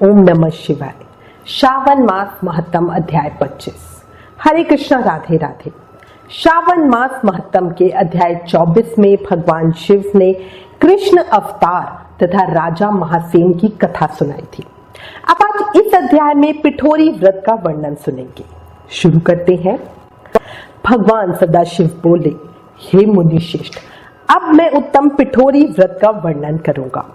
ओम नमः शिवाय। श्रावण मास महत्तम अध्याय 25। हरे कृष्णा, राधे राधे। श्रावण मास महत्तम के अध्याय 24 में भगवान शिव ने कृष्ण अवतार तथा राजा महासेन की कथा सुनाई थी। अब आज इस अध्याय में पिठोरी व्रत का वर्णन सुनेंगे। शुरू करते हैं। भगवान सदाशिव बोले, हे मुनि श्रेष्ठ, अब मैं उत्तम पिठोरी व्रत का वर्णन करूंगा।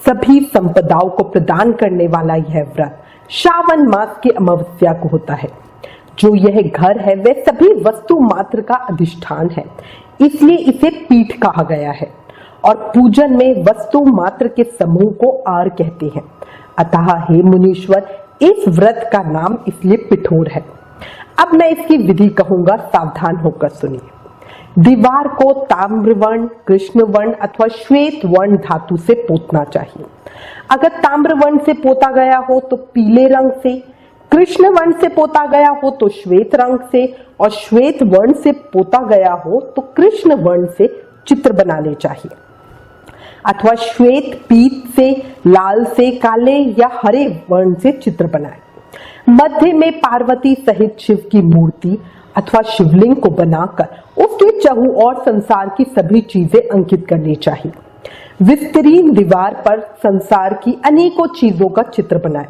सभी संपदाओं को प्रदान करने वाला यह व्रत श्रावण मास की अमावस्या को होता है। जो यह घर है वह सभी वस्तु मात्र का अधिष्ठान है, इसलिए इसे पीठ कहा गया है और पूजन में वस्तु मात्र के समूह को आर कहते हैं। अतः हे मुनीश्वर, इस व्रत का नाम इसलिए पिठोर है। अब मैं इसकी विधि कहूंगा, सावधान होकर सुनिए। दीवार को ताम्रवर्ण, कृष्ण वर्ण अथवा श्वेत वर्ण धातु से पोतना चाहिए। अगर ताम्रवर्ण से पोता गया हो तो पीले रंग से, कृष्ण वर्ण से पोता गया हो तो श्वेत रंग से, और श्वेत वर्ण से पोता गया हो तो कृष्ण वर्ण से चित्र बनाने चाहिए। अथवा श्वेत पीत से, लाल से, काले या हरे वर्ण से चित्र बनाए। मध्य में पार्वती सहित शिव की मूर्ति अथवा शिवलिंग को बनाकर उसके चहुओर संसार की सभी चीजें अंकित करनी चाहिए। विस्तरीन दीवार पर संसार की अनेकों चीजों का चित्र बनाएं।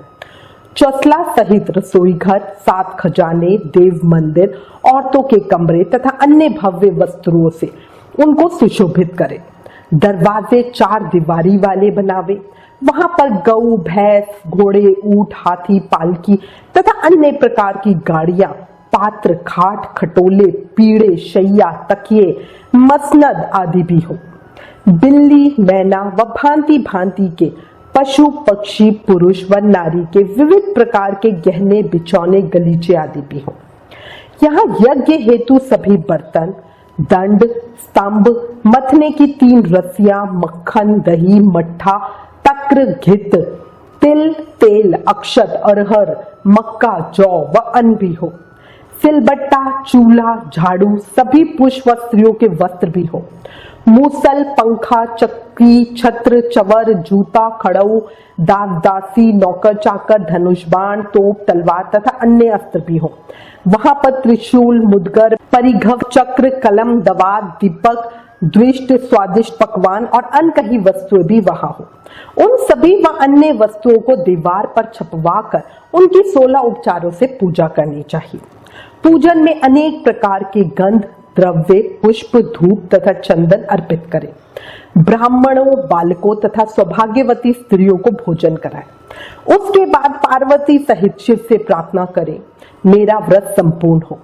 चौसला सहित रसोई घर, 7 खजाने, देव मंदिर, औरतों के कमरे तथा अन्य भव्य वस्त्रों से उनको सुशोभित करें। दरवाजे 4 दीवारी वाले बनावे। वहां पर गऊ, भैंस, घोड़े, ऊंट, हाथी, पालकी तथा अन्य प्रकार की गाड़ियां, पात्र, खाट, खटोले, पीढ़े, शैया, तकिए, मसनद आदि भी हो। बिल्ली, मैना व भांति भांति के पशु, पक्षी, पुरुष व नारी के विविध प्रकार के गहने, बिछौने, गलीचे आदि भी हो। यहाँ यज्ञ हेतु सभी बर्तन, दंड, स्तंभ, मथने की 3 रस्सियां, मक्खन, दही, मट्ठा, तक्र, घित, तिल, तेल, अक्षत, अरहर, मक्का, जौ व अन्न भी हो। सिलबट्टा, चूल्हा, झाड़ू, सभी पुरुष व स्त्रियों के वस्त्र भी हो। मूसल, पंखा, चक्की, छत्र, चवर, जूता, खड़ऊ, दास दासी, नौकर चाकर, धनुष बाण, तोप, तलवार तथा अन्य अस्त्र भी हो। वहां पर त्रिशूल, मुदगर, परिघव, चक्र, कलम, दवात, दीपक, द्विष्ट, स्वादिष्ट पकवान और अन्य कई वस्तुएं भी वहां हो। उन सभी व अन्य वस्तुओं को दीवार पर छपवा कर उनकी 16 उपचारों से पूजा करनी चाहिए। पूजन में अनेक प्रकार के गंध, द्रव्य, पुष्प, धूप तथा चंदन अर्पित करें। ब्राह्मणों, बालकों तथा सौभाग्यवती स्त्रियों को भोजन कराएं। उसके बाद पार्वती सहित शिव से प्रार्थना करें, मेरा व्रत संपूर्ण हो।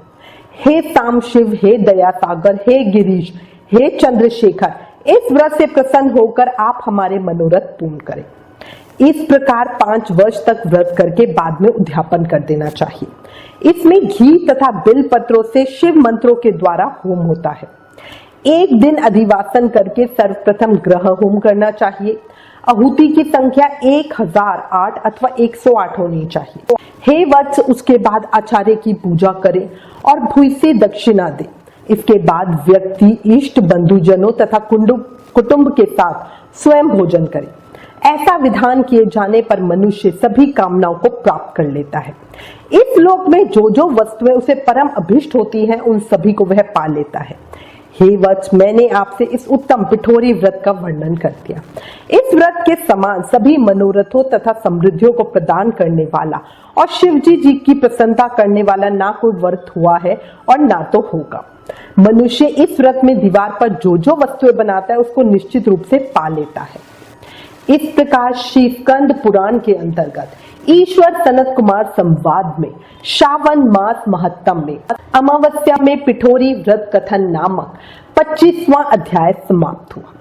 हे साम शिव, हे दया सागर, हे गिरीश, हे चंद्रशेखर, इस व्रत से प्रसन्न होकर आप हमारे मनोरथ पूर्ण करें। इस प्रकार 5 वर्ष तक व्रत करके बाद में उद्यापन कर देना चाहिए। इसमें घी तथा बिल पत्रों से शिव मंत्रों के द्वारा होम होता है। एक दिन अधिवासन करके सर्वप्रथम ग्रह होम करना चाहिए। आहुति की संख्या 1008 अथवा 108 होनी चाहिए। हे वत्स, उसके बाद आचार्य की पूजा करें और भूय से दक्षिणा दें। इसके बाद व्यक्ति इष्ट बंधुजनों तथा कुटुंब के साथ स्वयं भोजन करे। ऐसा विधान किए जाने पर मनुष्य सभी कामनाओं को प्राप्त कर लेता है। इस लोक में जो जो वस्तुएं उसे परम अभिष्ट होती हैं, उन सभी को वह पा लेता है। हे वत्स, मैंने आपसे इस उत्तम पिठोरी व्रत का वर्णन कर दिया। इस व्रत के समान सभी मनोरथों तथा समृद्धियों को प्रदान करने वाला और शिवजी जी की प्रसन्नता करने वाला ना कोई व्रत हुआ है और ना तो होगा। मनुष्य इस व्रत में दीवार पर जो जो वस्तुएं बनाता है उसको निश्चित रूप से पा लेता है। इस प्रकार श्री स्कंद पुराण के अंतर्गत ईश्वर सनत कुमार संवाद में श्रावण मास महत्तम में अमावस्या में पिठोरी व्रत कथन नामक 25वां अध्याय समाप्त हुआ।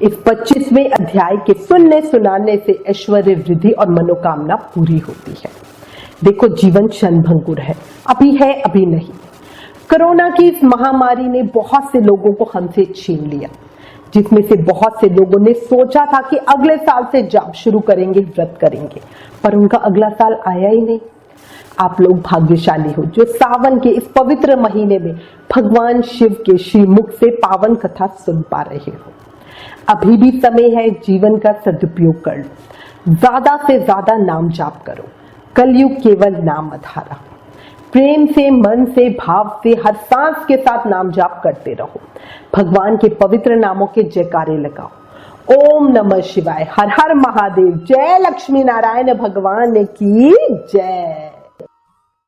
इस 25वें अध्याय के सुनने सुनाने से ऐश्वर्य वृद्धि और मनोकामना पूरी होती है। देखो, जीवन क्षणभंगुर है, अभी है अभी नहीं। कोरोना की इस महामारी ने बहुत से लोगों को हमसे छीन लिया, जिसमें से बहुत से लोगों ने सोचा था कि अगले साल से जाप शुरू करेंगे, व्रत करेंगे, पर उनका अगला साल आया ही नहीं। आप लोग भाग्यशाली हो जो सावन के इस पवित्र महीने में भगवान शिव के श्रीमुख से पावन कथा सुन पा रहे हो। अभी भी समय है, जीवन का सदुपयोग कर लो। ज्यादा से ज्यादा नाम जाप करो। कलयुग केवल नाम आधारा। प्रेम से, मन से, भाव से, हर सांस के साथ नाम जाप करते रहो। भगवान के पवित्र नामों के जयकारे लगाओ। ओम नमः शिवाय, हर हर महादेव, जय लक्ष्मी नारायण भगवान की जय।